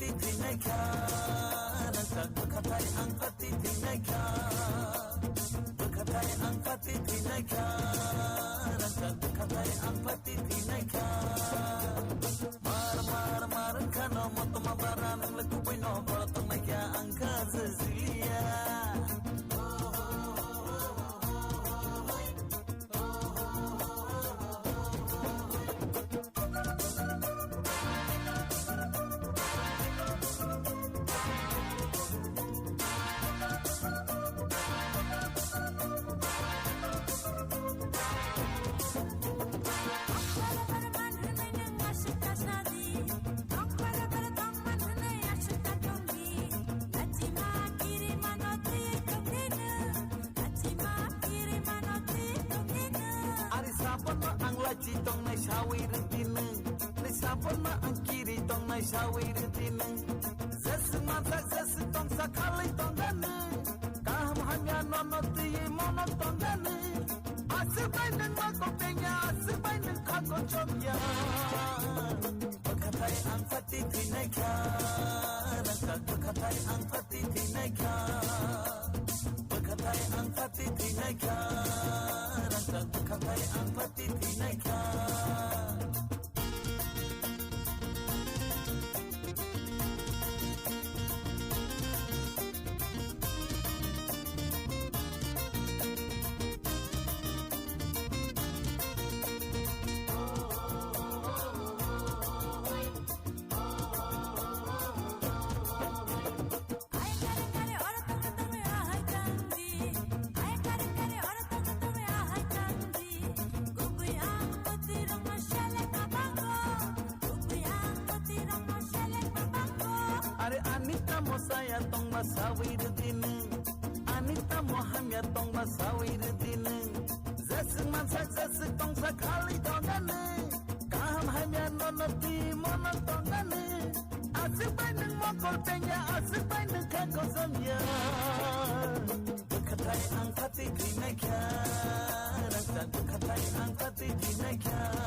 pati tineka rangkak bekatai ang pati tineka bekatai ang pati tineka rangkak bekatai ang pati tineka mar kano motoma baran lekupay no borotong naikya ang kazazilia Tong nai sawir dineng nai sapon ma ang kiri tong nai sawir dineng zes mata zes tong sakali tong dane kaham hanya nono ti mono tong dane asbai nang ma ko penya asbai nang kha ko chomya bakatai ang pati tineka rangkak bakatai ang pati tineka bakatai ang pati tineka rangkak bakatai ang pati tineka Anita mo saya tong masawir dineng Anita mo hamya tong masawir dineng Zaseng mansa zaseng tong sakali tong gane Kaham hamya nonoti mono tong gane Asik bay neng mokol penya asik bay neng kako samya Bekatai ang pati dineka Rangkak bekatai ang pati dineka